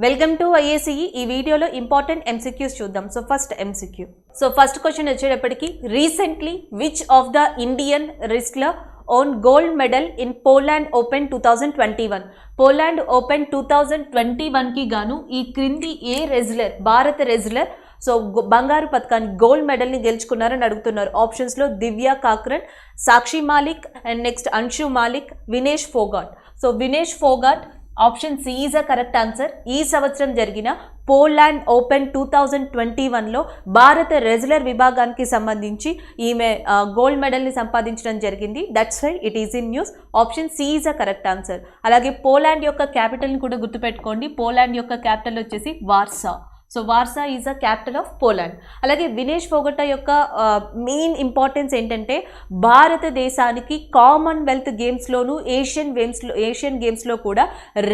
Welcome to IACE. ఈ వీడియోలో important MCQs చూద్దాం. So first MCQ. So first question వచ్చేటప్పటికి recently which of the Indian wrestler won gold medal in Poland open 2021. Poland open 2021కి గాను ఈ క్రింది ఏ రెజ్లర్ భారత రెజ్లర్ సో బంగారు పథకాన్ని గోల్డ్ మెడల్ని గెలుచుకున్నారని అడుగుతున్నారు. ఆప్షన్స్లో Divya Kakran, Sakshi Malik and next Anshu Malik, Vinesh Phogat. So Vinesh Phogat option C is a correct answer. ఈ సంవత్సరం జరిగిన పోలాండ్ ఓపెన్ 2021లో భారత రెజ్లర్ విభాగానికి సంబంధించి ఈమె గోల్డ్ మెడల్ని సంపాదించడం జరిగింది. That's why it is in news. Option C is a correct answer. అలాగే పోలాండ్ యొక్క క్యాపిటల్ని కూడా గుర్తుపెట్టుకోండి. పోలాండ్ యొక్క క్యాపిటల్ వచ్చేసి Warsaw. So Warsaw is a capital of Poland. అలాగే వినేష్ ఫోగటా యొక్క మెయిన్ ఇంపార్టెన్స్ ఏంటంటే భారతదేశానికి కామన్వెల్త్ గేమ్స్లోను ఏషియన్ గేమ్స్లో కూడా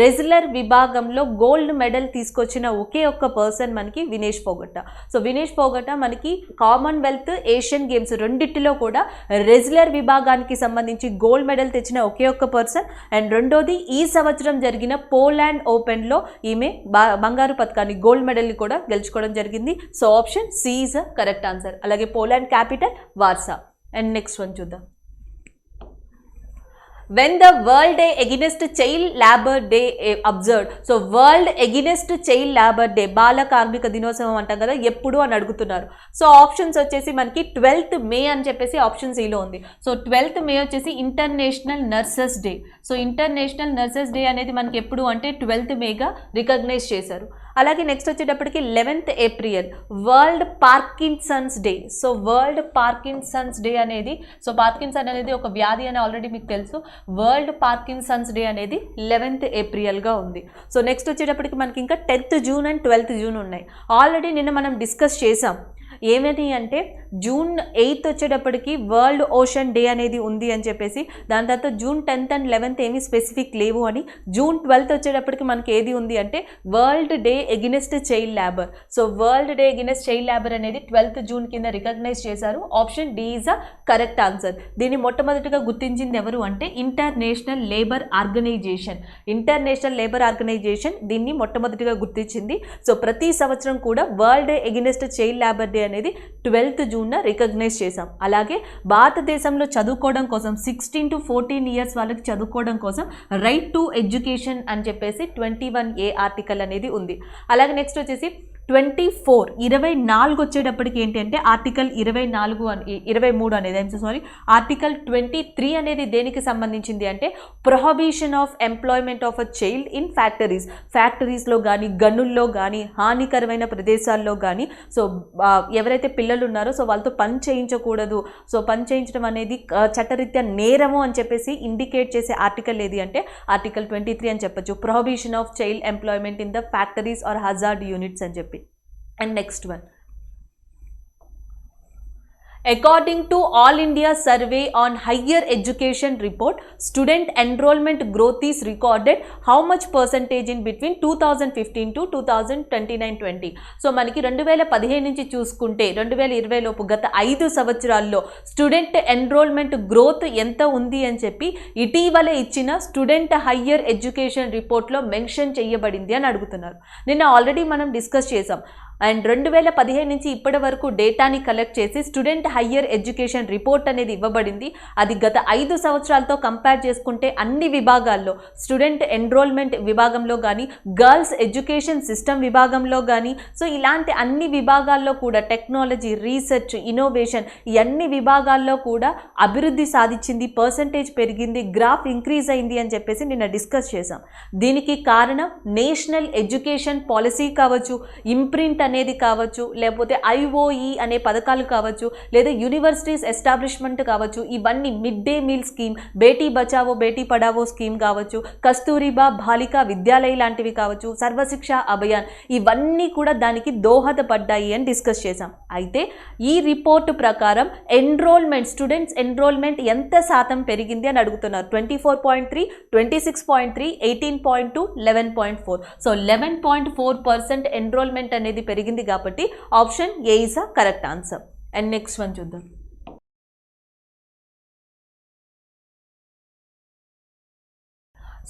రెజ్లర్ విభాగంలో గోల్డ్ మెడల్ తీసుకొచ్చిన ఒకే ఒక్క పర్సన్ మనకి వినేష్ ఫోగటా. సో వినేష్ ఫోగటా మనకి కామన్వెల్త్ ఏషియన్ గేమ్స్ రెండిటిలో కూడా రెజ్లర్ విభాగానికి సంబంధించి గోల్డ్ మెడల్ తెచ్చిన ఒకే ఒక్క పర్సన్. అండ్ రెండోది ఈ సంవత్సరం జరిగిన పోలాండ్ ఓపెన్లో ఈమె బంగారు పథకాన్ని గోల్డ్ మెడల్ని కూడా గెలుచుకోవడం జరిగింది. So option C is a correct answer. అలాగే Poland capital Warsaw. And next one చూద్దాం. When the World Day Against Child Labor Day observed. So world against child labour day బాల కార్మిక దినోత్సవం అంటాం కదా, ఎప్పుడు అని అడుగుతున్నారు. సో ఆప్షన్స్ వచ్చేసి మనకి 12th మే అని చెప్పేసి ఆప్షన్ సిలో ఉంది. సో 12th మే వచ్చేసి international nurses day. So international nurses day అనేది మనకి ఎప్పుడు అంటే 12th మేగా రికగ్నైజ్ చేశారు. అలాగే నెక్స్ట్ వచ్చేటప్పటికి 11th April world Parkinson's day. So world Parkinson's day అనేది, సో పార్కిన్సన్ అనేది ఒక వ్యాధి అని ఆల్రెడీ మీకు తెలుసు. వరల్డ్ పార్కిన్సన్స్ డే అనేది 11th ఏప్రిల్గా ఉంది. సో నెక్స్ట్ వచ్చేటప్పటికి మనకి ఇంకా 10th June and 12th June ఉన్నాయి. ఆల్రెడీ నిన్న మనం డిస్కస్ చేసాం. ఏమని అంటే జూన్ 8th వచ్చేటప్పటికి వరల్డ్ ఓషన్ డే అనేది ఉంది అని చెప్పేసి, దాని తర్వాత జూన్ 10th అండ్ 11th ఏమీ స్పెసిఫిక్ లేవు అని. జూన్ 12th వచ్చేటప్పటికి మనకి ఏది ఉంది అంటే world day against child labour. So world day against child labour అనేది 12th జూన్ కింద రికగ్నైజ్ చేశారు. Option D is a correct answer. దీన్ని మొట్టమొదటిగా గుర్తించింది ఎవరు అంటే international labour organisation. International labour organisation దీన్ని మొట్టమొదటిగా గుర్తించింది. సో ప్రతి సంవత్సరం కూడా world day against child labour day అనేది 12th జూన్న రికగ్నైజ్ చేశాం. అలాగే భారతదేశంలో చదువుకోవడం కోసం 16 to 14 ఇయర్స్ వాళ్ళకి చదువుకోవడం కోసం రైట్ టు ఎడ్యుకేషన్ అని చెప్పేసి 21A ఆర్టికల్ అనేది ఉంది. అలాగే నెక్స్ట్ వచ్చేసి 24 వచ్చేటప్పటికి ఏంటి అంటే ఆర్టికల్ 23 అనేది ఆర్టికల్ 23 అనేది దేనికి సంబంధించింది అంటే prohibition of employment of a child in ఫ్యాక్టరీస్లో కానీ గనుల్లో కానీ హానికరమైన ప్రదేశాల్లో కానీ సో ఎవరైతే పిల్లలు ఉన్నారో సో వాళ్ళతో పని చేయించకూడదు. సో పని చేయించడం అనేది చట్టరీత్యా నేరము అని చెప్పేసి ఇండికేట్ చేసే ఆర్టికల్ ఏది అంటే ఆర్టికల్ 23 అని చెప్పొచ్చు. Prohibition of child employment in the factories or hazard units అని చెప్పి. And next one. According to All India Survey on Higher Education report, student enrollment growth is recorded how much percentage in between 2015 to 2029-20. So మనకి 2015 నుంచి చూసుకుంటే 2020 లోపు గత 5 సంవత్సరాల్లో student enrolment growth ఎంత ఉంది అని చెప్పి ఇటీవల ఇచ్చిన స్టూడెంట్ హయ్యర్ ఎడ్యుకేషన్ రిపోర్ట్లో మెన్షన్ చేయబడింది అని అడుగుతున్నారు. నిన్న ఆల్రెడీ మనం డిస్కస్ చేసాం. అండ్ 2015 నుంచి ఇప్పటి వరకు డేటాని కలెక్ట్ చేసి స్టూడెంట్ హయ్యర్ ఎడ్యుకేషన్ రిపోర్ట్ అనేది ఇవ్వబడింది. అది గత 5 సంవత్సరాలతో కంపేర్ చేసుకుంటే అన్ని విభాగాల్లో స్టూడెంట్ ఎన్రోల్మెంట్ విభాగంలో కానీ గర్ల్స్ ఎడ్యుకేషన్ సిస్టమ్ విభాగంలో కానీ సో ఇలాంటి అన్ని విభాగాల్లో కూడా టెక్నాలజీ, రీసెర్చ్, ఇన్నోవేషన్ ఈ అన్ని విభాగాల్లో కూడా అభివృద్ధి సాధించింది, పర్సంటేజ్ పెరిగింది, గ్రాఫ్ ఇంక్రీజ్ అయింది అని చెప్పేసి నిన్న డిస్కస్ చేసాం. దీనికి కారణం నేషనల్ ఎడ్యుకేషన్ పాలసీ కావచ్చు, ఇంప్రింట్ అనేది కావచ్చు, లేకపోతే IOE అనే పథకాలు కావచ్చు, లేదా యూనివర్సిటీస్ ఎస్టాబ్లిష్మెంట్ కావచ్చు, ఇవన్నీ mid day meal scheme, Beti Bachao Beti Padhao scheme కావచ్చు, కస్తూరిబా బాలికా విద్యాలయ లాంటివి కావచ్చు, సర్వశిక్ష అభియాన్ ఇవన్నీ కూడా దానికి దోహదపడ్డాయి అని డిస్కస్ చేసాం. అయితే ఈ రిపోర్టు ప్రకారం స్టూడెంట్స్ ఎన్రోల్మెంట్ ఎంత శాతం పెరిగింది అని అడుగుతున్నారు. 24.3, 26.3, 18.2, 11.4. సో 11.4% ఎన్రోల్మెంట్ అనేది పెరిగింది కాబట్టి option A is a correct answer. And next one చూద్దాం.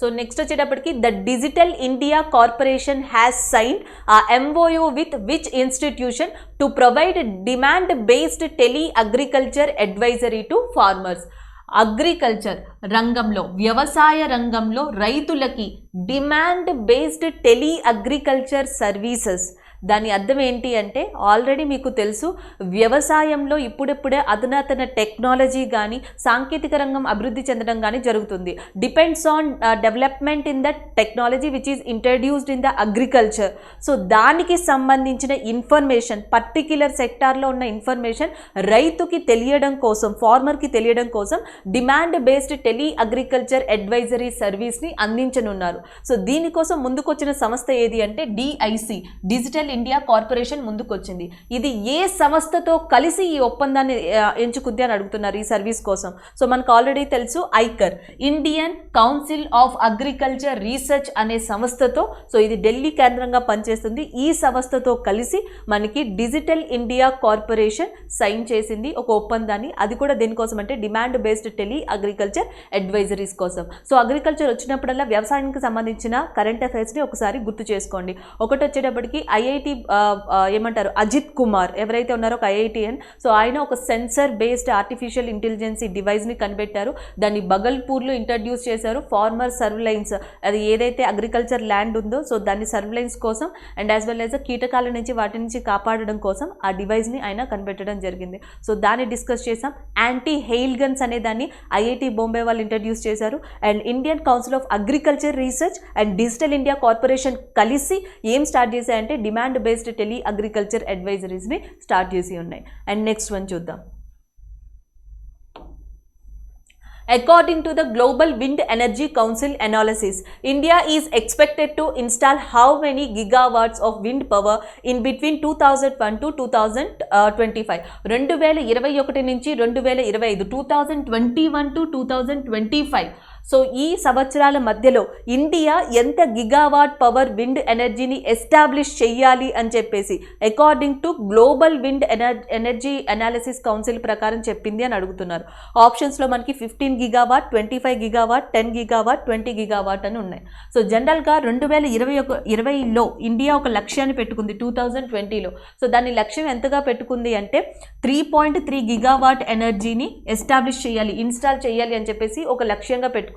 సో నెక్స్ట్ వచ్చేటప్పటికి the digital India corporation has sign MOU with which institution to provide demand based tele agriculture advisory to farmers. Agriculture రంగంలో, వ్యవసాయ రంగంలో రైతులకి demand based tele agriculture services. దాని అర్థం ఏంటి అంటే ఆల్రెడీ మీకు తెలుసు వ్యవసాయంలో ఇప్పుడిప్పుడే అధునాతన టెక్నాలజీ కానీ సాంకేతిక రంగం అభివృద్ధి చెందడం కానీ జరుగుతుంది. Depends on development in the technology which is introduced in the agriculture. So దానికి సంబంధించిన ఇన్ఫర్మేషన్, పర్టిక్యులర్ సెక్టార్లో ఉన్న ఇన్ఫర్మేషన్ రైతుకి తెలియడం కోసం, ఫార్మర్కి తెలియడం కోసం demand based tele agriculture advisory సర్వీస్ని అందించనున్నారు. సో దీనికోసం ముందుకొచ్చిన సంస్థ ఏది అంటే DIC, డిజిటల్ ఇండియా కార్పొరేషన్ ముందుకొచ్చింది. ఇది ఏ సంస్థతో కలిసి ఈ ఒప్పందాన్ని ఎంచుకుంది అని అడుగుతున్నారు ఈ సర్వీస్ కోసం. సో మనకు ఆల్రెడీ తెలుసు ICAR, Indian council of agriculture research అనే సంస్థతో, సో ఇది ఢిల్లీ కేంద్రంగా పనిచేస్తుంది. ఈ సంస్థతో కలిసి మనకి డిజిటల్ ఇండియా కార్పొరేషన్ సైన్ చేసింది ఒక ఒప్పందాన్ని. అది కూడా దేనికోసం అంటే demand based tele agriculture advisories కోసం. సో అగ్రికల్చర్ వచ్చినప్పుడల్లా వ్యవసాయానికి సంబంధించిన కరెంట్ అఫైర్స్ని ఒకసారి గుర్తు చేసుకోండి. ఒకటి వచ్చేటప్పటికి ఐఐటి ఏమంటారు అజిత్ కుమార్ ఎవరైతే ఉన్నారో ఒక IITN. సో ఆయన ఒక సెన్సర్ బేస్డ్ ఆర్టిఫిషియల్ ఇంటెలిజెన్సీ డివైస్ని కనిపెట్టారు. దాన్ని బగల్పూర్లో ఇంట్రడ్యూస్ చేశారు. ఫార్మర్ సర్వలైన్స్, అది ఏదైతే అగ్రికల్చర్ ల్యాండ్ ఉందో సో దాన్ని సర్వలైన్స్ కోసం అండ్ యాజ్ వెల్ యాజ్ కీటకాల నుంచి వాటి నుంచి కాపాడడం కోసం ఆ డివైస్ని ఆయన కనిపెట్టడం జరిగింది. సో దాన్ని డిస్కస్ చేసాం. యాంటీ హెయిల్ గన్స్ అనే దాన్ని IIT బాంబే వాళ్ళు ఇంట్రడ్యూస్ చేశారు. And Indian council of agriculture research and digital India corporation కలిసి ఏం స్టార్ట్ చేశాయంటే డిమాండ్ బేస్డ్ టెలి అగ్రికల్చర్ అడ్వైజరీస్ని స్టార్ట్ చేసి ఉన్నాయి. అండ్ నెక్స్ట్ వన్ చూద్దాం. According to the Global Wind Energy Council analysis, India is expected to install how many gigawatts of wind power in between 2001 to 2025? 2021 నుంచి 2025, 2021 to 2025. So ఈ సంవత్సరాల మధ్యలో India ఎంత gigawatt power wind ఎనర్జీని establish చేయాలి అని చెప్పేసి according to global wind energy analysis council ప్రకారం చెప్పింది అని అడుగుతున్నారు. ఆప్షన్స్లో మనకి 15 గిగావాట్, 25 గిగావాట్, 10 గిగావాట్, 20 గిగావాట్ అని ఉన్నాయి. సో జనరల్గా 2020లో ఇండియా ఒక లక్ష్యాన్ని పెట్టుకుంది 2020లో. సో దాని లక్ష్యం ఎంతగా పెట్టుకుంది అంటే 3.3 గిగావాట్ ఎనర్జీని ఎస్టాబ్లిష్ చేయాలి, ఇన్స్టాల్ చేయాలి అని చెప్పేసి ఒక లక్ష్యంగా పెట్టుకుంది.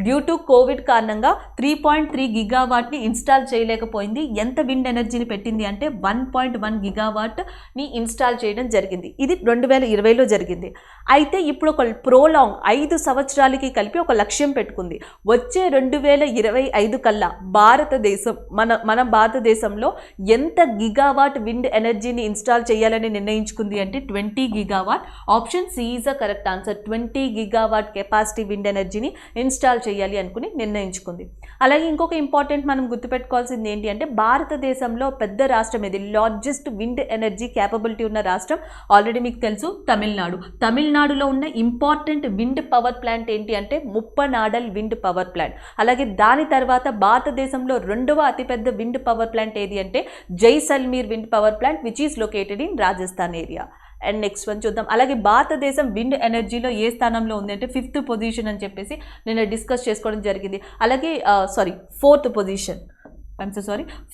డ్యూ టు కోవిడ్ కారణంగా 3.3 గిగావాట్ని ఇన్స్టాల్ చేయలేకపోయింది. ఎంత విండ్ ఎనర్జీని పెట్టింది అంటే 1.1 గిగావాట్ని ఇన్స్టాల్ చేయడం జరిగింది. ఇది 2020లో జరిగింది. అయితే ఇప్పుడు ఒక ప్రోలాంగ్ 5 సంవత్సరాలకి కలిపి ఒక లక్ష్యం పెట్టుకుంది. వచ్చే 2025 కల్లా భారతదేశం మన భారతదేశంలో ఎంత గిగావాట్ విండ్ ఎనర్జీని ఇన్స్టాల్ చేయాలని నిర్ణయించుకుంది అంటే 20 gigawatt. Option C is the correct answer. 20 gigawatt capacity wind ఎనర్జీని ఇన్స్టాల్ చేయాలి అనుకుని నిర్ణయించుకుంది. అలాగే ఇంకొక ఇంపార్టెంట్ మనం గుర్తుపెట్టుకోవాల్సింది ఏంటి అంటే భారతదేశంలో పెద్ద రాష్ట్రం ఇది, లార్జెస్ట్ విండ్ ఎనర్జీ క్యాపబిలిటీ ఉన్న రాష్ట్రం ఆల్రెడీ మీకు తెలుసు తమిళనాడు. తమిళనాడులో ఉన్న ఇంపార్టెంట్ విండ్ పవర్ ప్లాంట్ ఏంటి అంటే ముప్పనాడల్ విండ్ పవర్ ప్లాంట్. అలాగే దాని తర్వాత భారతదేశంలో రెండవ అతిపెద్ద విండ్ పవర్ ప్లాంట్ ఏది అంటే Jaisalmer wind power plant which is located in Rajasthan area. And next one చూద్దాం. అలాగే భారతదేశం విండ్ ఎనర్జీలో ఏ స్థానంలో ఉంది అంటే 5th పొజిషన్ అని చెప్పేసి నేను డిస్కస్ చేసుకోవడం జరిగింది. అలాగే 4th పొజిషన్,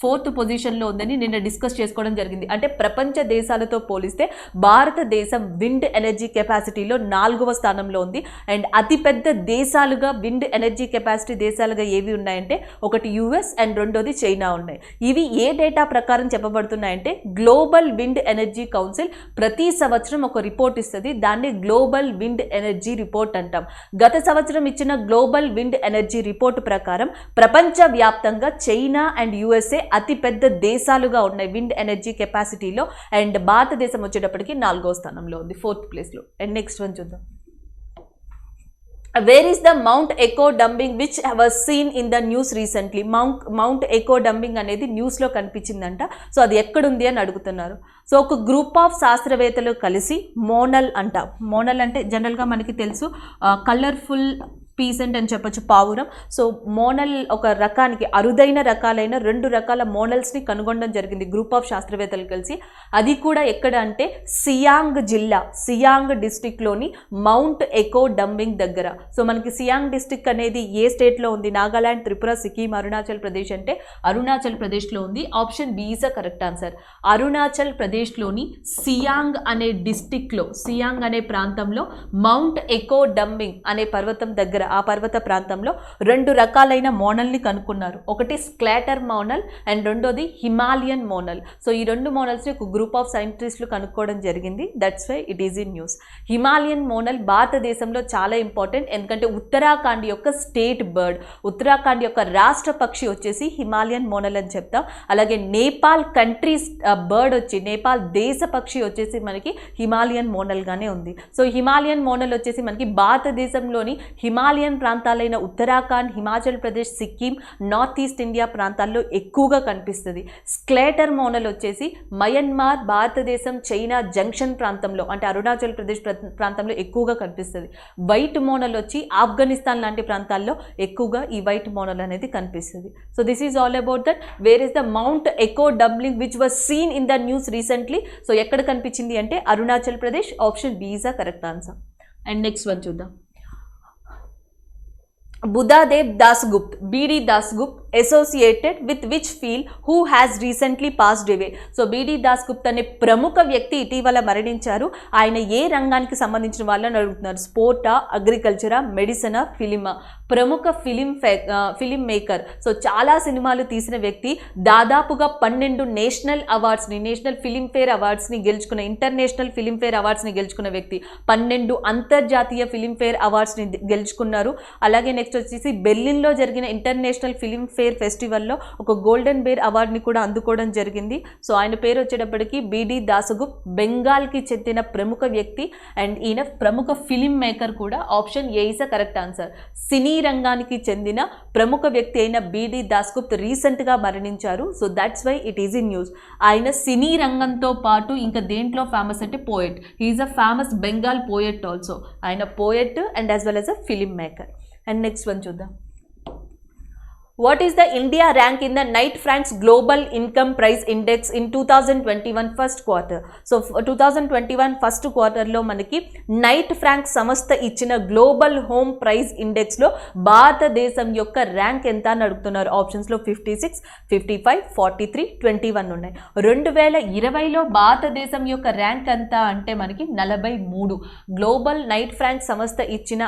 4th పొజిషన్లో ఉందని నిన్న డిస్కస్ చేసుకోవడం జరిగింది. అంటే ప్రపంచ దేశాలతో పోలిస్తే భారతదేశం విండ్ ఎనర్జీ కెపాసిటీలో 4వ స్థానంలో ఉంది. అండ్ అతిపెద్ద దేశాలుగా విండ్ ఎనర్జీ కెపాసిటీ దేశాలుగా ఏవి ఉన్నాయంటే ఒకటి US అండ్ రెండోది చైనా ఉన్నాయి. ఇవి ఏ డేటా ప్రకారం చెప్పబడుతున్నాయంటే గ్లోబల్ విండ్ ఎనర్జీ కౌన్సిల్ ప్రతి సంవత్సరం ఒక రిపోర్ట్ ఇస్తుంది. దాన్ని గ్లోబల్ విండ్ ఎనర్జీ రిపోర్ట్ అంటాం. గత సంవత్సరం ఇచ్చిన గ్లోబల్ విండ్ ఎనర్జీ రిపోర్ట్ ప్రకారం ప్రపంచవ్యాప్తంగా చైనా అండ్ USA అతిపెద్ద దేశాలుగా ఉన్నాయి విండ్ ఎనర్జీ కెపాసిటీలో. అండ్ భారతదేశం వచ్చేటప్పటికి 4వ స్థానంలో ఉంది, 4th ప్లేస్లో. అండ్ నెక్స్ట్ వన్ చూద్దాం. Where is the mount Echo Dumping which was seen in the news recently? Mount Echo Dumping అనేది న్యూస్లో కనిపించిందంట. సో అది ఎక్కడుంది అని అడుగుతున్నారు. సో ఒక గ్రూప్ ఆఫ్ శాస్త్రవేత్తలు కలిసి మోనల్ అంట. మోనల్ అంటే జనరల్గా మనకి తెలుసు కలర్ఫుల్ పీసెంట్ అని చెప్పొచ్చు, పావురం. సో మోనల్ ఒక రకానికి అరుదైన రకాలైన 2 రకాల మోనల్స్ని కనుగొనడం జరిగింది గ్రూప్ ఆఫ్ శాస్త్రవేత్తలు కలిసి. అది కూడా ఎక్కడ అంటే సియాంగ్ జిల్లా, సియాంగ్ డిస్ట్రిక్ట్లోని మౌంట్ ఎకో డంబింగ్ దగ్గర. సో మనకి సియాంగ్ డిస్ట్రిక్ట్ అనేది ఏ స్టేట్లో ఉంది? నాగాలాండ్, త్రిపుర, సిక్కిం, అరుణాచల్ ప్రదేశ్ అంటే అరుణాచల్ ప్రదేశ్లో ఉంది. Option B is the correct answer. Arunachal ప్రదేశ్లోని సియాంగ్ అనే డిస్ట్రిక్ట్లో, సియాంగ్ అనే ప్రాంతంలో మౌంట్ ఎకో డంబింగ్ అనే పర్వతం దగ్గర, ఆ పర్వత ప్రాంతంలో 2 రకాలైన మోనల్ని కనుక్కున్నారు. ఒకటి స్క్లాటర్ మోనల్ అండ్ రెండోది హిమాలయన్ మోనల్. సో ఈ 2 మోనల్స్ని ఒక గ్రూప్ ఆఫ్ సైంటిస్టులు కనుక్కోవడం జరిగింది. That's why it is in news. Himalayan monal భారతదేశంలో చాలా ఇంపార్టెంట్, ఎందుకంటే ఉత్తరాఖండ్ యొక్క స్టేట్ బర్డ్, ఉత్తరాఖండ్ యొక్క రాష్ట్ర పక్షి వచ్చేసి హిమాలయన్ మోనల్ అని చెప్తాం. అలాగే నేపాల్ కంట్రీ బర్డ్ వచ్చి, నేపాల్ దేశ పక్షి వచ్చేసి మనకి హిమాలయన్ మోనల్గానే ఉంది. సో హిమాలయన్ మోనల్ వచ్చేసి మనకి భారతదేశంలోని హిమాలయన్ ప్రాంతాలైన Uttarakhand, Himachal Pradesh, Sikkim, north east India ప్రాంతాల్లో ఎక్కువగా కనిపిస్తుంది. స్క్లేటర్ మోనల్ వచ్చేసి మయన్మార్, భారతదేశం, చైనా జంక్షన్ ప్రాంతంలో అంటే అరుణాచల్ ప్రదేశ్ ప్రాంతంలో ఎక్కువగా కనిపిస్తుంది. వైట్ మోనల్ వచ్చి ఆఫ్ఘనిస్తాన్ లాంటి ప్రాంతాల్లో ఎక్కువగా ఈ వైట్ మోనల్ అనేది కనిపిస్తుంది. So this is all about that. Where is the mount eco dumbling which was seen in the news recently? So ఎక్కడ కనిపించింది అంటే Arunachal Pradesh. Option B is the correct answer. And next one చూద్దాం. Buddhadev Dasgupta, B.D. Dasgupta, associated with which field, who has recently passed away? So B.D. Dasgupta అనే ప్రముఖ వ్యక్తి ఇటీవల మరణించారు. ఆయన ఏ రంగానికి సంబంధించిన వాళ్ళని అడుగుతున్నారు? స్పోర్టా, అగ్రికల్చరా, మెడిసినా, ఫిలిమా? ప్రముఖ ఫిలిం మేకర్. సో చాలా సినిమాలు తీసిన వ్యక్తి, దాదాపుగా 12 నేషనల్ అవార్డ్స్ని, నేషనల్ ఫిలింఫేర్ అవార్డ్స్ని గెలుచుకున్న, ఇంటర్నేషనల్ ఫిలింఫేర్ అవార్డ్స్ని గెలుచుకున్న వ్యక్తి. 12 అంతర్జాతీయ ఫిలింఫేర్ అవార్డ్స్ని గెలుచుకున్నారు. అలాగే నెక్స్ట్ వచ్చేసి బెర్లిన్లో జరిగిన ఇంటర్నేషనల్ ఫిలింఫేర్ ఫెస్టివల్లో ఒక గోల్డెన్ బేర్ అవార్డుని కూడా అందుకోవడం జరిగింది. సో ఆయన పేరు వచ్చేటప్పటికి B.D. దాసగుప్త, బెంగాల్కి చెందిన ప్రముఖ వ్యక్తి అండ్ ఈయన ప్రముఖ ఫిలిం మేకర్ కూడా. Option A is the correct answer. సినీ రంగానికి చెందిన ప్రముఖ వ్యక్తి అయిన B.D. దాసగుప్త రీసెంట్గా మరణించారు. So that's why it is in news. ఆయన సినీ రంగంతో పాటు ఇంకా దేంట్లో ఫేమస్ అంటే poet. He is a famous Bengal poet also. ఆయన poet and as well as a film maker. And next one చూద్దాం. What is the India rank in the Knight Frank Global Income Price Index in 2021 first quarter? So 2021 first quarter లో మనకి Knight Frank సంస్థ ఇచ్చిన global home price ఇండెక్స్లో భారతదేశం యొక్క rank ఎంత అని అడుగుతున్నారు. ఆప్షన్స్లో 56, 55, 43, 21 ఉన్నాయి. 2020లో భారతదేశం యొక్క ర్యాంక్ ఎంత అంటే మనకి 43. గ్లోబల్ నైట్ ఫ్రాంక్ సంస్థ ఇచ్చిన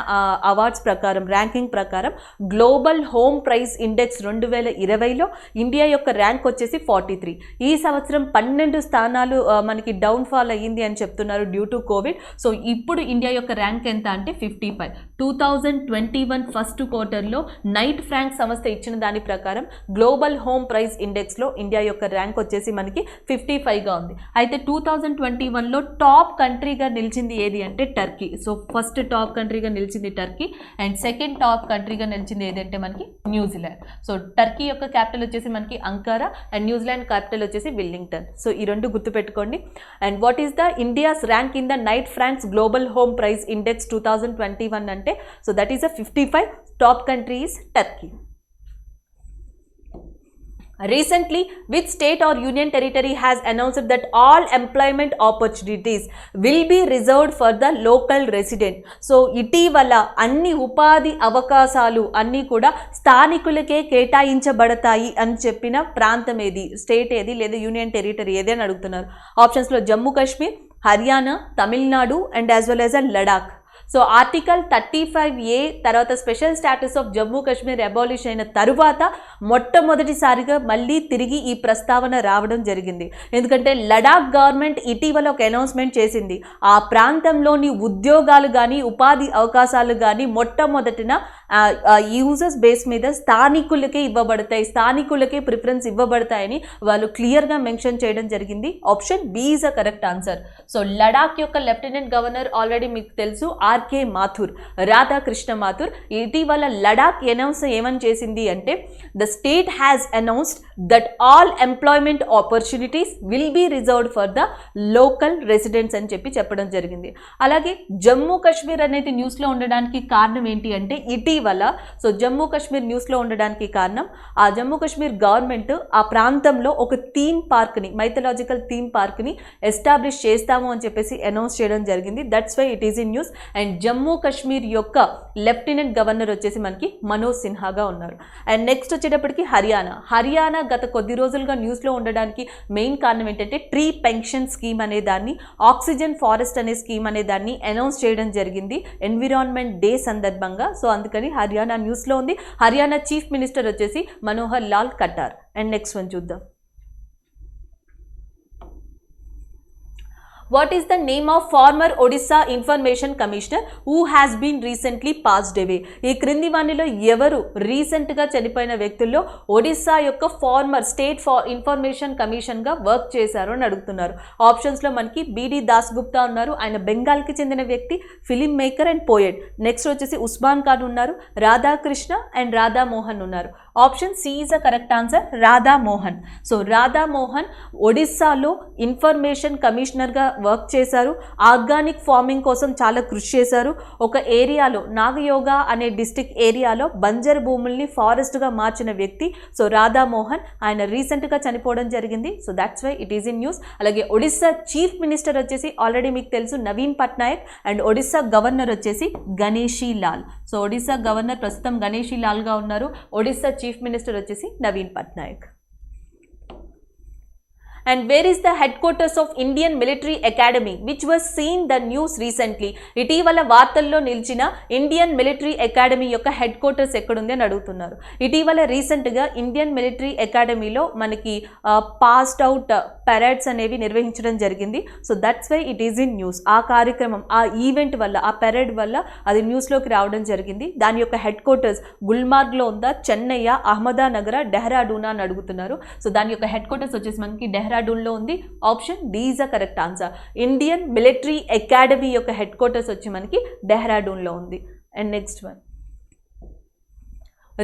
అవార్డ్స్ ప్రకారం, ర్యాంకింగ్ ప్రకారం గ్లోబల్ హోమ్ ప్రైస్ ఇండెక్స్ 2020లో ఇండియా యొక్క ర్యాంక్ వచ్చేసి 43. ఈ సంవత్సరం 12 స్థానాలు మనకి డౌన్ఫాల్ అయ్యింది అని చెప్తున్నారు డ్యూ టు కోవిడ్. సో ఇప్పుడు ఇండియా యొక్క ర్యాంక్ ఎంత అంటే 55. 2021 ఫస్ట్ క్వార్టర్లో నైట్ ఫ్రాంక్ సంస్థ ఇచ్చిన దాని ప్రకారం గ్లోబల్ హోమ్ ప్రైస్ ఇండెక్స్లో ఇండియా యొక్క ర్యాంక్ వచ్చేసి మనకి 55గా ఉంది. అయితే 2021లో టాప్ కంట్రీగా నిలిచింది ఏది అంటే టర్కీ. సో ఫస్ట్ టాప్ కంట్రీగా నిలిచింది టర్కీ అండ్ సెకండ్ టాప్ కంట్రీగా నిలిచింది ఏదంటే మనకి న్యూజిలాండ్. సో టర్కీ యొక్క క్యాపిటల్ వచ్చేసి మనకి అంకారా అండ్ న్యూజిలాండ్ క్యాపిటల్ వచ్చేసి విల్లింగ్టన్. సో ఈ 2 గుర్తుపెట్టుకోండి. And what is the India's rank in the Knight Frank's global home price index 2021 అంటే so that is a 55. Top country is Turkey. Recently, which state or union territory has announced that all employment opportunities will be reserved for the local resident? So, ఇటీవల అన్ని ఉపాధి అవకాశాలు అన్నీ కూడా స్థానికులకే కేటాయించబడతాయి అని చెప్పిన ప్రాంతం ఏది, స్టేట్ ఏది లేదా యూనియన్ టెరిటరీ ఏది అని అడుగుతున్నారు. ఆప్షన్స్లో Jammu Kashmir, Haryana, Tamil Nadu and as well as a Ladakh. So article 35A తర్వాత special status of Jammu Kashmir abolish అయిన తరువాత మొట్టమొదటిసారిగా మళ్ళీ తిరిగి ఈ ప్రస్తావన రావడం జరిగింది. ఎందుకంటే లడాక్ గవర్నమెంట్ ఇటీవల ఒక అనౌన్స్మెంట్ చేసింది. ఆ ప్రాంతంలోని ఉద్యోగాలు కానీ ఉపాధి అవకాశాలు కానీ మొట్టమొదటిన యూజర్స్ బేస్ మీద స్థానికులకే ఇవ్వబడతాయి, స్థానికులకే ప్రిఫరెన్స్ ఇవ్వబడతాయని వాళ్ళు క్లియర్గా మెన్షన్ చేయడం జరిగింది. Option B is a correct answer. So Ladakh యొక్క లెఫ్టినెంట్ గవర్నర్ ఆల్రెడీ మీకు తెలుసు ఆర్కే మాథుర్, రాధాకృష్ణ మాథుర్. ఇటీవల లడాక్ అనౌన్స్ ఏమని చేసింది అంటే the state has announced that all employment opportunities will be reserved for the local residents అని చెప్పడం జరిగింది. అలాగే జమ్మూ కాశ్మీర్ అనేది న్యూస్లో ఉండడానికి కారణం ఏంటి అంటే ఇటీవల ఇటీవల సో జమ్మూ కాశ్మీర్ న్యూస్లో ఉండడానికి కారణం ఆ జమ్మూ కాశ్మీర్ గవర్నమెంట్ ఆ ప్రాంతంలో ఒక థీమ్ పార్క్ని మైథలాజికల్ థీమ్ పార్క్ని ఎస్టాబ్లిష్ చేస్తాము అని చెప్పేసి అనౌన్స్ చేయడం జరిగింది. That's why it is in news. And Jammu Kashmir యొక్క లెఫ్టినెంట్ గవర్నర్ వచ్చేసి మనకి మనోజ్ సిన్హాగా ఉన్నారు. అండ్ నెక్స్ట్ వచ్చేటప్పటికి హర్యానా గత కొద్ది రోజులుగా న్యూస్లో ఉండడానికి మెయిన్ కారణం ఏంటంటే ట్రీ పెన్షన్ స్కీమ్ అనే దాన్ని, ఆక్సిజన్ ఫారెస్ట్ అనే స్కీమ్ అనే దాన్ని అనౌన్స్ చేయడం జరిగింది ఎన్విరాన్మెంట్ డే సందర్భంగా. సో అందుకని హర్యానా న్యూస్లో ఉంది. హర్యానా చీఫ్ మినిస్టర్ వచ్చేసి Manohar Lal Khattar. And next one చూద్దాం. What is the name of former Odisha Information Commissioner who has been recently passed away? ఈ క్రింది వాణిలో ఎవరు రీసెంట్గా చనిపోయిన వ్యక్తుల్లో ఒడిస్సా యొక్క ఫార్మర్ స్టేట్ ఇన్ఫర్మేషన్ కమిషన్గా వర్క్ చేశారు అని అడుగుతున్నారు. ఆప్షన్స్లో మనకి బిడి దాస్ గుప్తా ఉన్నారు, ఆయన బెంగాల్కి చెందిన వ్యక్తి, film maker and poet. Next వచ్చేసి ఉస్మాన్ ఖాన్ ఉన్నారు, రాధాకృష్ణ అండ్ రాధామోహన్ ఉన్నారు. Option C is the correct answer, Radhamohan. So Radhamohan ఒడిస్సాలో ఇన్ఫర్మేషన్ కమిషనర్గా వర్క్ చేశారు. ఆర్గానిక్ ఫార్మింగ్ కోసం చాలా కృషి చేశారు. ఒక ఏరియాలో నాగయోగా అనే డిస్ట్రిక్ట్ ఏరియాలో బంజర్ భూముల్ని ఫారెస్ట్గా మార్చిన వ్యక్తి సో రాధామోహన్. ఆయన రీసెంట్గా చనిపోవడం జరిగింది. So that's why it is in news. అలాగే ఒడిస్సా చీఫ్ మినిస్టర్ వచ్చేసి ఆల్రెడీ మీకు తెలుసు నవీన్ పట్నాయక్ అండ్ ఒడిస్సా గవర్నర్ వచ్చేసి గణేషీ లాల్. సో ఒడిస్సా గవర్నర్ ప్రస్తుతం గణేషీ లాల్గా ఉన్నారు. ఒడిస్సా చీఫ్ మినిస్టర్ వచ్చేసి Naveen Patnaik. And where is the headquarters of Indian Military Academy which was seen the news recently? ఇటీవల వార్తల్లో నిలిచిన ఇండియన్ మిలిటరీ అకాడమీ యొక్క హెడ్ క్వార్టర్స్ ఎక్కడుంది అని అడుగుతున్నారు. ఇటీవల రీసెంట్గా ఇండియన్ మిలిటరీ అకాడమీలో మనకి పాస్డ్ అవుట్ పెరేడ్స్ అనేవి నిర్వహించడం జరిగింది. So that's why it is in news. ఆ కార్యక్రమం, ఆ ఈవెంట్ వల్ల, ఆ పెరేడ్ వల్ల అది న్యూస్లోకి రావడం జరిగింది. దాని యొక్క హెడ్ క్వార్టర్స్ గుల్మార్గ్లో ఉందా, చెన్నయ్య, అహ్మదానగర్, డెహ్రాడూనా అని అడుగుతున్నారు. సో దాని యొక్క హెడ్ క్వార్టర్స్ వచ్చేసి మనకి డెహ్రాడూన్లో ఉంది. Option D is the correct answer. Indian military academy యొక్క హెడ్ క్వార్టర్స్ వచ్చి మనకి డెహ్రాడూన్లో ఉంది. And next one.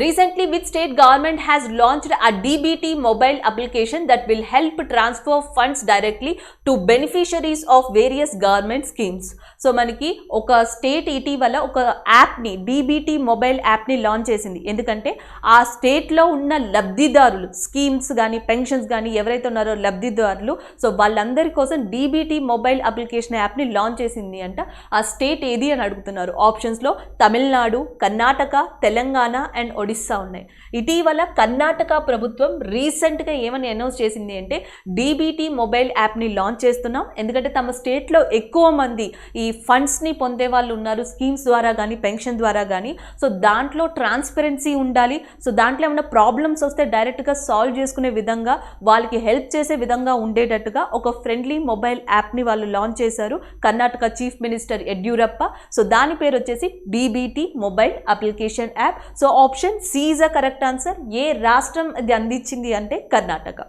Recently, which state government has launched a DBT mobile application that will help transfer funds directly to beneficiaries of various government schemes? So మనకి ఒక state ఇటీవల ఒక యాప్ని, డీబీటీ మొబైల్ యాప్ని లాంచ్ చేసింది. ఎందుకంటే ఆ స్టేట్లో ఉన్న లబ్ధిదారులు, స్కీమ్స్ కానీ పెన్షన్స్ కానీ ఎవరైతే ఉన్నారో లబ్ధిదారులు, సో వాళ్ళందరి కోసం డీబీటీ మొబైల్ అప్లికేషన్ యాప్ని లాంచ్ చేసింది అంట. ఆ స్టేట్ ఏది అని అడుగుతున్నారు. ఆప్షన్స్లో తమిళనాడు, కర్ణాటక, తెలంగాణ అండ్ ఒడిస్సా ఉన్నాయి. ఇటీవల కర్ణాటక ప్రభుత్వం రీసెంట్గా ఏమని అనౌన్స్ చేసింది అంటే డీబీటీ మొబైల్ యాప్ని లాంచ్ చేస్తున్నాం. ఎందుకంటే తమ స్టేట్లో ఎక్కువ మంది ఈ ఫండ్స్ని పొందే వాళ్ళు ఉన్నారు, స్కీమ్స్ ద్వారా కానీ పెన్షన్ ద్వారా కానీ. సో దాంట్లో ట్రాన్స్పరెన్సీ ఉండాలి. సో దాంట్లో ఏమైనా ప్రాబ్లమ్స్ వస్తే డైరెక్ట్గా సాల్వ్ చేసుకునే విధంగా, వాళ్ళకి హెల్ప్ చేసే విధంగా ఉండేటట్టుగా ఒక ఫ్రెండ్లీ మొబైల్ యాప్ని వాళ్ళు లాంచ్ చేశారు, Karnataka chief minister Yediyurappa. So దాని పేరు వచ్చేసి DBT mobile application app. So option C is a correct answer. ఏ రాష్ట్రం ఇది అందించింది అంటే కర్ణాటక.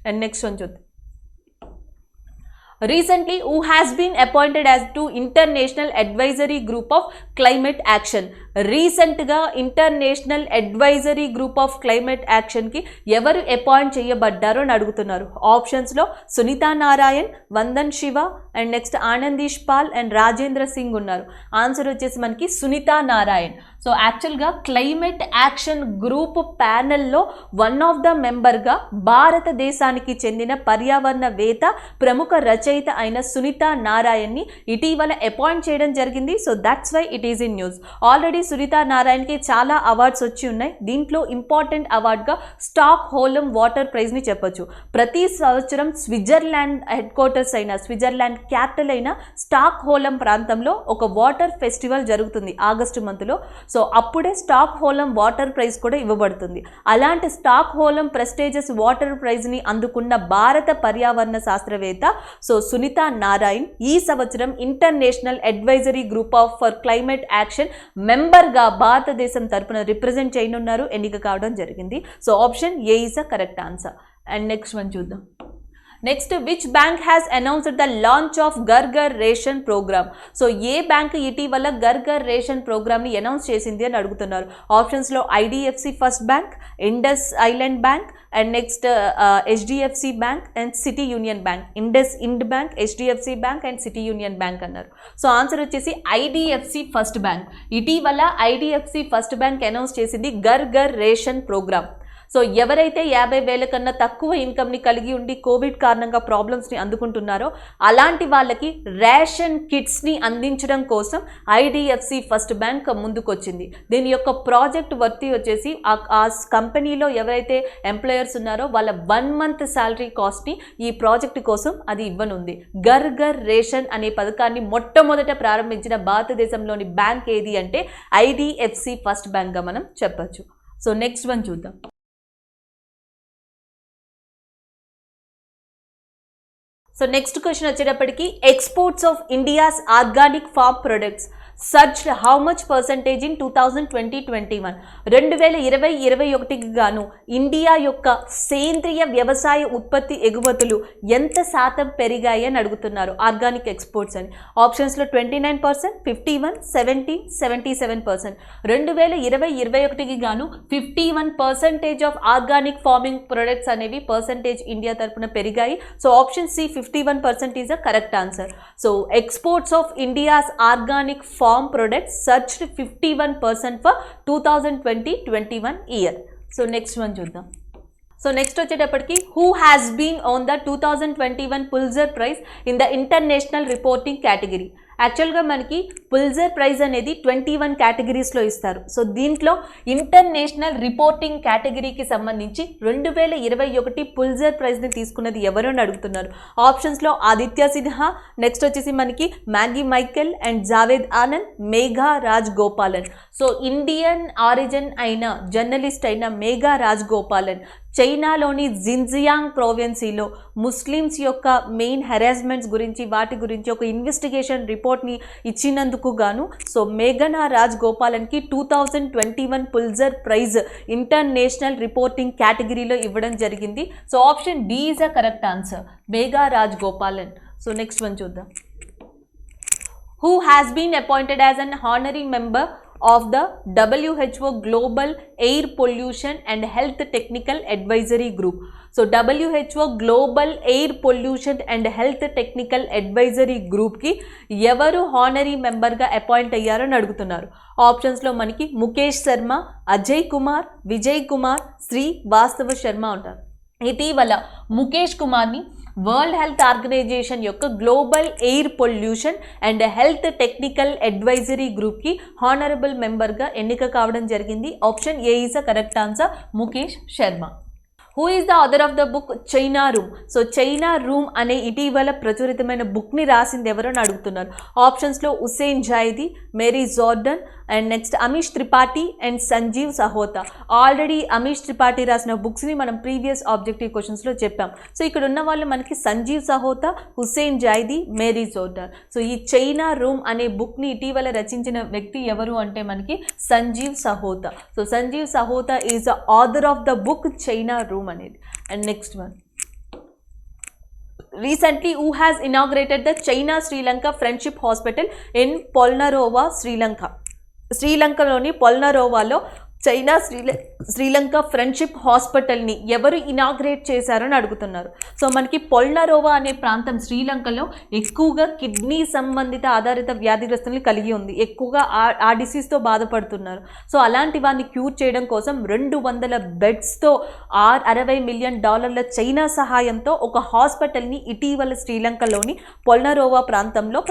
అండ్ నెక్స్ట్ వన్ చూద్దాం. Recently, who has been appointed as to International Advisory Group of Climate Action? రీసెంట్గా international advisory group of climate యాక్షన్కి ఎవరు appoint చేయబడ్డారో అని అడుగుతున్నారు. ఆప్షన్స్లో Sunita Narain, Vandan Shiva and next Anandish Pal and Rajendra Singh ఉన్నారు. ఆన్సర్ వచ్చేసి మనకి సునీతా నారాయణ్. సో యాక్చువల్గా క్లైమేట్ యాక్షన్ గ్రూప్ ప్యానెల్లో వన్ ఆఫ్ ద మెంబర్గా భారతదేశానికి చెందిన పర్యావరణవేత్త, ప్రముఖ రచయిత అయిన సునీతా నారాయణ్ని ఇటీవల అపాయింట్ చేయడం జరిగింది. So that's why it is in news. Already Sunita నారాయణ్కి చాలా అవార్డ్స్ వచ్చి ఉన్నాయి. దీంట్లో ఇంపార్టెంట్ అవార్డ్గా స్టాక్ హోలం వాటర్ ప్రైజ్ని చెప్పొచ్చు. ప్రతి సంవత్సరం స్విట్జర్లాండ్ హెడ్ క్వార్టర్స్ అయిన, స్విట్జర్లాండ్ క్యాపిటల్ అయిన స్టాక్ హోలం ప్రాంతంలో ఒక వాటర్ ఫెస్టివల్ జరుగుతుంది ఆగస్టు మంత్లో. సో అప్పుడే స్టాక్ హోలం వాటర్ ప్రైజ్ కూడా ఇవ్వబడుతుంది. అలాంటి స్టాక్ హోలం ప్రెస్టేజియస్ వాటర్ ప్రైజ్ని అందుకున్న భారత పర్యావరణ శాస్త్రవేత్త సో సునీతా నారాయణ్ ఈ సంవత్సరం international advisory group of for climate action మెంబర్గా భారతదేశం తరపున రిప్రజెంట్ చేయనున్నారు, ఎన్నిక కావడం జరిగింది. So option A is a correct answer. And next one చూద్దాం. Next which bank has announced the launch of Ghar Ghar ration programme. So ఏ బ్యాంక్ ఇటీవల ఘర్ ఘర్ రేషన్ ప్రోగ్రామ్ని అనౌన్స్ చేసింది అని అడుగుతున్నారు. ఆప్షన్స్లో IDFC first bank, Indus island bank and next HDFC bank and city union bank. IndusInd bank, HDFC bank and city union bank అన్నారు. So answer వచ్చేసి IDFC first bank. ఇటీవల ఐడిఎఫ్సి ఫస్ట్ బ్యాంక్ అనౌన్స్ చేసింది Ghar Ghar ration programme. So ఎవరైతే 50,000 కన్నా తక్కువ ఇన్కమ్ని కలిగి ఉండి Covid కారణంగా ప్రాబ్లమ్స్ని అందుకుంటున్నారో అలాంటి వాళ్ళకి రేషన్ కిట్స్ని అందించడం కోసం ఐడిఎఫ్సి ఫస్ట్ బ్యాంక్ ముందుకొచ్చింది. దీని యొక్క ప్రాజెక్ట్ వర్తి వచ్చేసి ఆ కంపెనీలో ఎవరైతే ఎంప్లాయర్స్ ఉన్నారో వాళ్ళ 1 month శాలరీ కాస్ట్ని ఈ ప్రాజెక్ట్ కోసం అది ఇవ్వనుంది. ఘర్ ఘర్ రేషన్ అనే పథకాన్ని మొట్టమొదట ప్రారంభించిన భారతదేశంలోని బ్యాంక్ ఏది అంటే ఐడిఎఫ్సి ఫస్ట్ బ్యాంక్గా మనం చెప్పచ్చు. సో నెక్స్ట్ వన్ చూద్దాం. సో నెక్స్ట్ క్వశ్చన్ వచ్చేటప్పటికి exports of India's organic farm products surged how much percentage in 2020-21. 2020-21కి గాను ఇండియా యొక్క సేంద్రియ వ్యవసాయ ఉత్పత్తి ఎగుమతులు ఎంత శాతం పెరిగాయి అని అడుగుతున్నారు ఆర్గానిక్ ఎక్స్పోర్ట్స్ అని. ఆప్షన్స్లో 29%, 51%, 70%, 77%. 2020-21కి గాను 51% ఆఫ్ ఆర్గానిక్ ఫార్మింగ్ ప్రొడక్ట్స్ అనేవి పర్సంటేజ్ ఇండియా తరపున పెరిగాయి. So option C 51% is a correct answer. So exports of India's organic farm products surged 51% for 2020-21 year. So next one చూద్దాం. సో నెక్స్ట్ వచ్చేటప్పటికి who has been on the 2021 Pulitzer prize in the international reporting category. యాక్చువల్గా మనకి పుల్జర్ praise అనేది 21 కేటగిరీస్లో ఇస్తారు. So దీంట్లో international reporting కేటగిరీకి సంబంధించి 2021 పుల్జర్ ప్రైజ్ని తీసుకున్నది ఎవరు అని అడుగుతున్నారు. ఆప్షన్స్లో ఆదిత్య సిన్హా, నెక్స్ట్ వచ్చేసి మనకి Maggi Michael and Javed Anand, Megha Raj Gopalan. So Indian origin అయిన జర్నలిస్ట్ అయిన మేఘా రాజ్ గోపాలన్ చైనాలోని జిన్జియాంగ్ ప్రోవిన్సీలో ముస్లిమ్స్ యొక్క మెయిన్ హెరాస్మెంట్స్ గురించి వాటి గురించి ఒక ఇన్వెస్టిగేషన్ రిపోర్ట్ని ఇచ్చినందుకు గాను సో మేఘనా రాజ్ గోపాలన్కి 2021 పుల్జర్ ప్రైజ్ ఇంటర్నేషనల్ రిపోర్టింగ్ కేటగిరీలో ఇవ్వడం జరిగింది. So option D is a correct answer, Megha Raj Gopalan. So next one చూద్దాం. Who has been appointed as an honorary member of the WHO Global Air Pollution and Health Technical Advisory Group. So WHO Global Air Pollution and Health Technical Advisory Group ki evaru honorary member ga appoint ayyaro అని అడుగుతున్నారు. Options లో మనకి ముఖేష్ శర్మ, అజయ్ కుమార్, విజయ్ కుమార్, శ్రీ వాస్తవ శర్మ ఉంటారు. ఇటీవల ముఖేష్ కుమార్ని world health organization యొక్క global air pollution and health technical advisory గ్రూప్కి హానరబుల్ మెంబర్గా ఎన్నిక కావడం జరిగింది. Option A is a correct answer, Mukesh Sharma. Who is the author of the book China room. So China room అనే ఇటీవల ప్రచురితమైన బుక్ని రాసింది ఎవరు అని అడుగుతున్నారు. ఆప్షన్స్లో Hussain Zaidi, Mary Jordan and next Amish Tripathi and Sanjeev Sahota. Already Amish Tripathi రాసిన బుక్స్ని మనం ప్రీవియస్ ఆబ్జెక్టివ్ క్వశ్చన్స్లో చెప్పాం. సో ఇక్కడ ఉన్న వాళ్ళు మనకి Sanjeev Sahota, Hussain Zaidi, Mary Jordan. So ఈ చైనా రూమ్ అనే బుక్ని ఇటీవల రచించిన వ్యక్తి ఎవరు అంటే మనకి Sanjeev Sahota. So Sanjeev Sahota is the author of the book China room అనేది. And next one, recently who has inaugurated the China Sri Lanka Friendship Hospital in Polnarova, Sri Lanka. శ్రీలంకలోని పొల్నరోవాలో చైనా శ్రీలంక ఫ్రెండ్షిప్ హాస్పిటల్ని ఎవరు ఇనాగ్రేట్ చేశారని అడుగుతున్నారు. సో మనకి పొల్నరోవా అనే ప్రాంతం శ్రీలంకలో ఎక్కువగా కిడ్నీ సంబంధిత ఆధారిత వ్యాధిగ్రస్తుల్ని కలిగి ఉంది. ఎక్కువగా ఆ డిసీజ్తో బాధపడుతున్నారు. సో అలాంటి వారిని క్యూర్ చేయడం కోసం 200 బెడ్స్తో $60 మిలియన్ చైనా సహాయంతో ఒక హాస్పిటల్ని ఇటీవల శ్రీలంకలోని పొల్నరోవా ప్రాంతంలో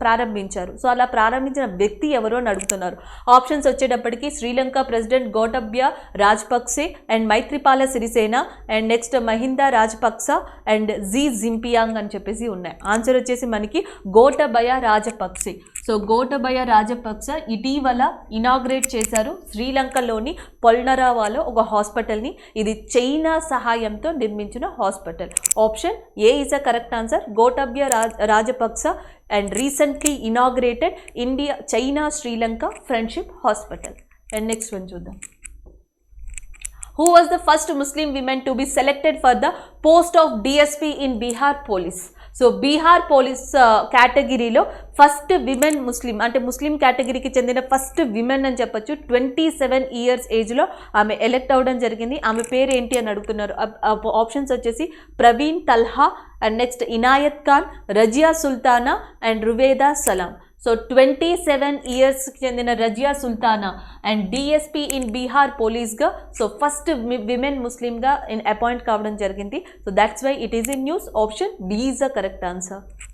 ప్రారంభించారు. సో అలా ప్రారంభించిన వ్యక్తి ఎవరు అని అడుగుతున్నారు. ఆప్షన్స్ వచ్చేటప్పటికి Sri Lanka president Gotabaya Rajapaksa and Maithripala Sirisena and next Mahinda Rajapaksa and Xi Jinping అని చెప్పేసి ఉన్నాయి. ఆన్సర్ వచ్చేసి మనకి గోటబయ రాజపక్సే. సో గోటబయ రాజపక్స ఇటీవల ఇనాగ్రేట్ చేశారు శ్రీలంకలోని పొల్నరోవాలో ఒక హాస్పిటల్ని. ఇది చైనా సహాయంతో నిర్మించిన hospital. Option A is a correct answer, Gotabaya Rajapaksa and recently inaugurated China Sri Lanka Friendship Hospital. And next one చూద్దాం. Who was the first Muslim women to be selected for the post of DSP in Bihar police. So Bihar police కేటగిరీలో first women ముస్లిం, అంటే ముస్లిం కేటగిరీకి చెందిన first women అని చెప్పొచ్చు. 27 years ఏజ్లో ఆమె elect అవ్వడం జరిగింది. ఆమె పేరు ఏంటి అని అడుగుతున్నారు. ఆప్షన్స్ వచ్చేసి Praveen Talha, and next Inayat Khan, Razia Sultana and Ruveda Salam. So 27 ఇయర్స్కి చెందిన Razia Sultana and DSP in Bihar పోలీస్గా సో ఫస్ట్ విమెన్ ముస్లింగా అపాయింట్ కావడం జరిగింది. So that's why it is in news. Option D is the correct answer.